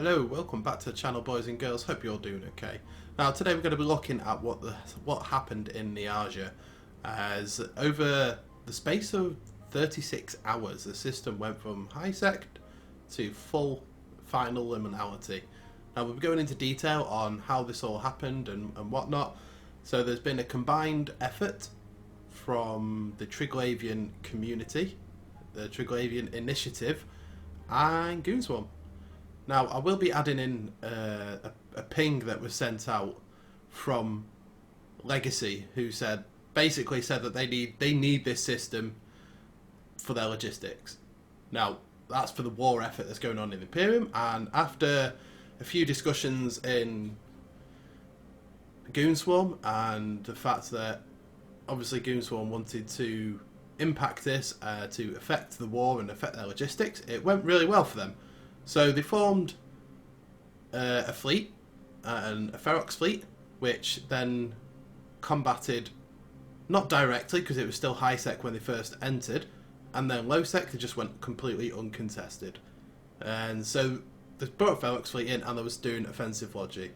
Hello, welcome back to the channel, boys and girls. Hope you're doing okay. Now today we're going to be looking at what happened in Niarja, as over the space of 36 hours the system went from high sec to full final liminality. Now we'll be going into detail on how this all happened and whatnot. So there's been a combined effort from the Triglavian community, the Triglavian initiative, and Goonswarm. Now, I will be adding in a ping that was sent out from Legacy, who basically said that they need this system for their logistics. Now, that's for the war effort that's going on in Imperium, and after a few discussions in Goonswarm and the fact that obviously Goonswarm wanted to impact this to affect the war and affect their logistics, it went really well for them. So they formed a fleet, a Ferox fleet, which then combated, not directly because it was still high sec when they first entered, and then low sec they just went completely uncontested. And so they brought a Ferox fleet in and they was doing offensive logi.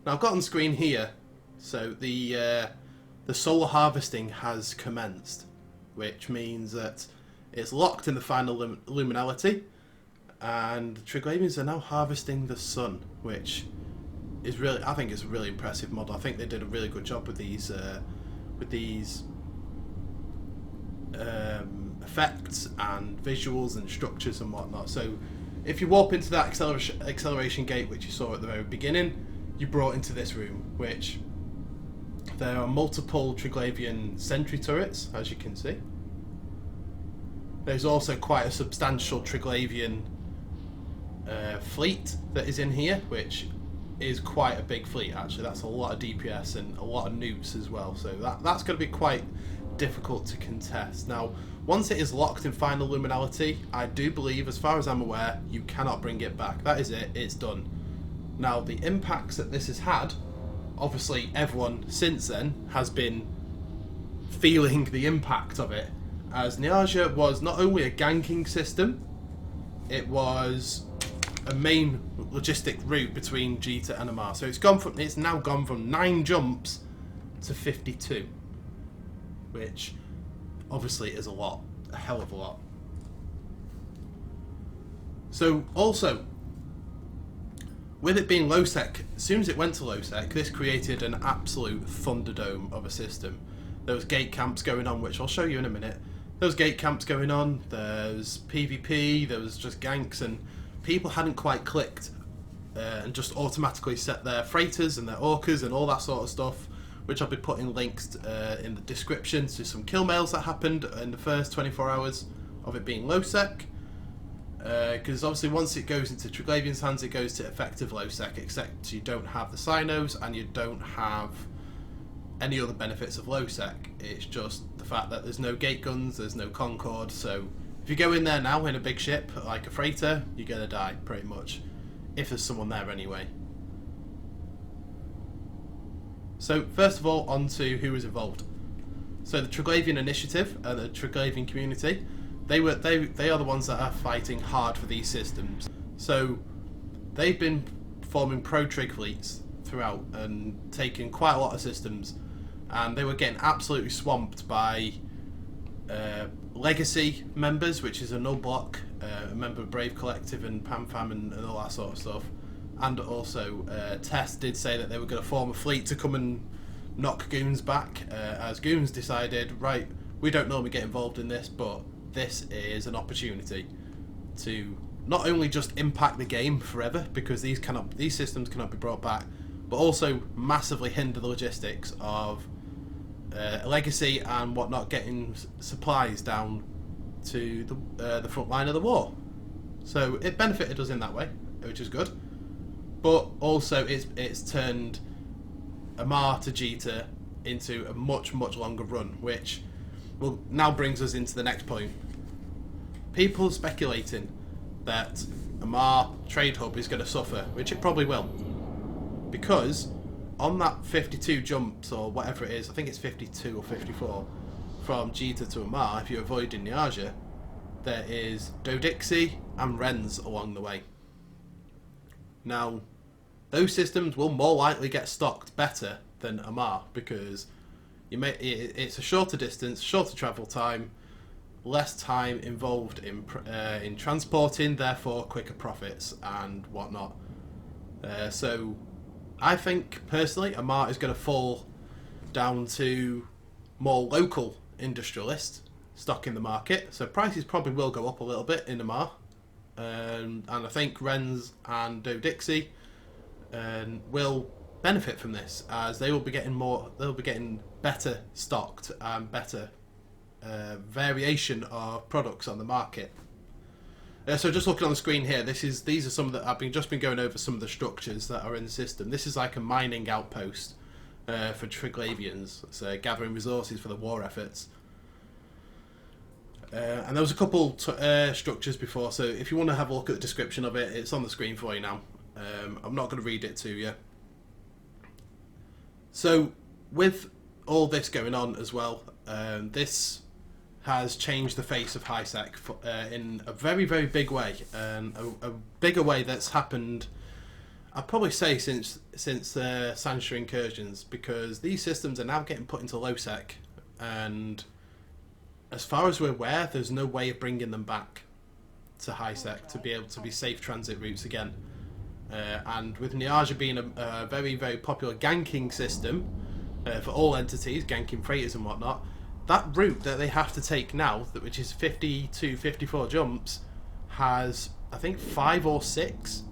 Now I've got on screen here, so the solar harvesting has commenced, which means that it's locked in the final luminality. And the Triglavians are now harvesting the sun, which is really, I think it's a really impressive model. I think they did a really good job with these effects and visuals and structures and whatnot. So if you warp into that acceleration gate, which you saw at the very beginning, you're brought into this room, which there are multiple Triglavian sentry turrets, as you can see. There's also quite a substantial Triglavian fleet that is in here, which is quite a big fleet actually. That's a lot of DPS and a lot of nukes as well, so that's going to be quite difficult to contest. Now once it is locked in final luminality, I do believe, as far as I'm aware, you cannot bring it back. That is it, it's done. Now the impacts that this has had, obviously everyone since then has been feeling the impact of it, as Niarja was not only a ganking system, it was a main logistic route between Jita and Amarr. So it's now gone from 9 jumps to 52, which obviously is a hell of a lot. So also, with it being low sec, as soon as it went to low sec, this created an absolute thunderdome of a system. There was gate camps going on, which I'll show you in a minute. There was gate camps going on, there's PvP, there was just ganks, and people hadn't quite clicked and just automatically set their freighters and their orcas and all that sort of stuff, which I'll be putting links in the description to some kill mails that happened in the first 24 hours of it being low sec. Because obviously once it goes into Triglavians' hands, it goes to effective low sec, except you don't have the Sinos and you don't have any other benefits of low sec. It's just the fact that there's no gate guns, there's no Concord, so if you go in there now in a big ship like a freighter, you're gonna die pretty much, if there's someone there anyway. So first of all, on to who was involved. So the Triglavian initiative and the Triglavian community, they are the ones that are fighting hard for these systems. So they've been forming pro-trig fleets throughout and taking quite a lot of systems, and they were getting absolutely swamped by Legacy members, which is a null block, a member of Brave Collective and PamFam and all that sort of stuff. And also Test did say that they were going to form a fleet to come and knock Goons back, as Goons decided, right, we don't normally get involved in this, but this is an opportunity to not only just impact the game forever, because these systems cannot be brought back, but also massively hinder the logistics of Legacy and whatnot getting supplies down to the front line of the war. So it benefited us in that way, which is good. But also it's turned Amarr to Jita into a much longer run, which now brings us into the next point. People are speculating that Amarr Trade Hub is going to suffer, which it probably will, because on that 52 jumps or whatever it is, I think it's 52 or 54 from Jita to Amarr, if you avoid in Niarja, there is Dodixie and Wrens along the way. Now, those systems will more likely get stocked better than Amarr because it's a shorter distance, shorter travel time, less time involved in transporting, therefore quicker profits and whatnot. So I think personally Amarr is going to fall down to more local industrialists stocking the market. So prices probably will go up a little bit in Amarr. And I think Wrens and Doe Dixie will benefit from this, as they will be getting better stocked and better variation of products on the market. So just looking on the screen here, these are some of the, I've just been going over some of the structures that are in the system. This is like a mining outpost for Triglavians, so gathering resources for the war efforts. And there was a couple structures before, so if you want to have a look at the description of it, it's on the screen for you now. I'm not going to read it to you. So with all this going on as well, this has changed the face of HiSec in a very, very big way, and a bigger way that's happened, I'd probably say, since Sanctuary incursions, because these systems are now getting put into low sec, and as far as we're aware, there's no way of bringing them back to HiSec to be able to be safe transit routes again. And with Niarja being a very, very popular ganking system for all entities, ganking freighters and whatnot, that route that they have to take now, which is 50 to 54 jumps, has, I think, 5 or 6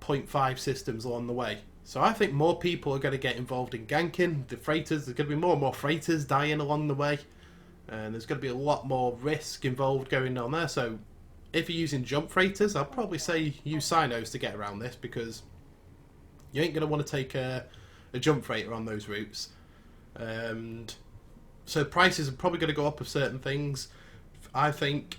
0.5 systems along the way. So I think more people are going to get involved in ganking the freighters. There's going to be more and more freighters dying along the way, and there's going to be a lot more risk involved going on there. So if you're using jump freighters, I'd probably say use Sinos to get around this, because you ain't going to want to take a jump freighter on those routes. And so prices are probably going to go up of certain things. I think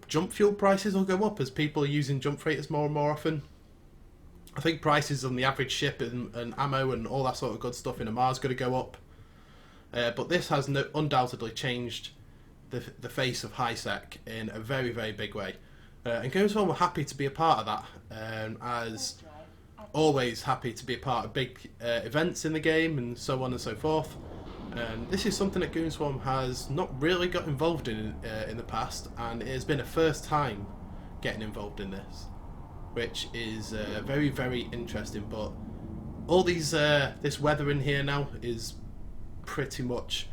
jump fuel prices will go up as people are using jump freighters more and more often. I think prices on the average ship and ammo and all that sort of good stuff in Amarr is going to go up. But this has undoubtedly changed the face of HiSec in a very, very big way. And GamesForm were happy to be a part of that, as always happy to be a part of big events in the game and so on and so forth. And this is something that GamesForm has not really got involved in the past, and it has been a first time getting involved in this, which is very, very interesting. But all these this weather in here now is pretty much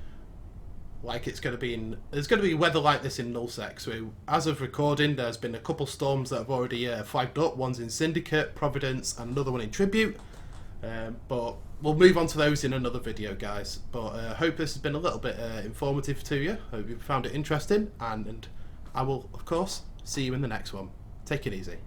like it's going to be there's going to be weather like this in nullsec. So as of recording, there's been a couple storms that have already flagged up. One's in Syndicate, Providence, and another one in Tribute. But we'll move on to those in another video, guys. But I hope this has been a little bit informative to you. I hope you found it interesting, and I will, of course, see you in the next one. Take it easy.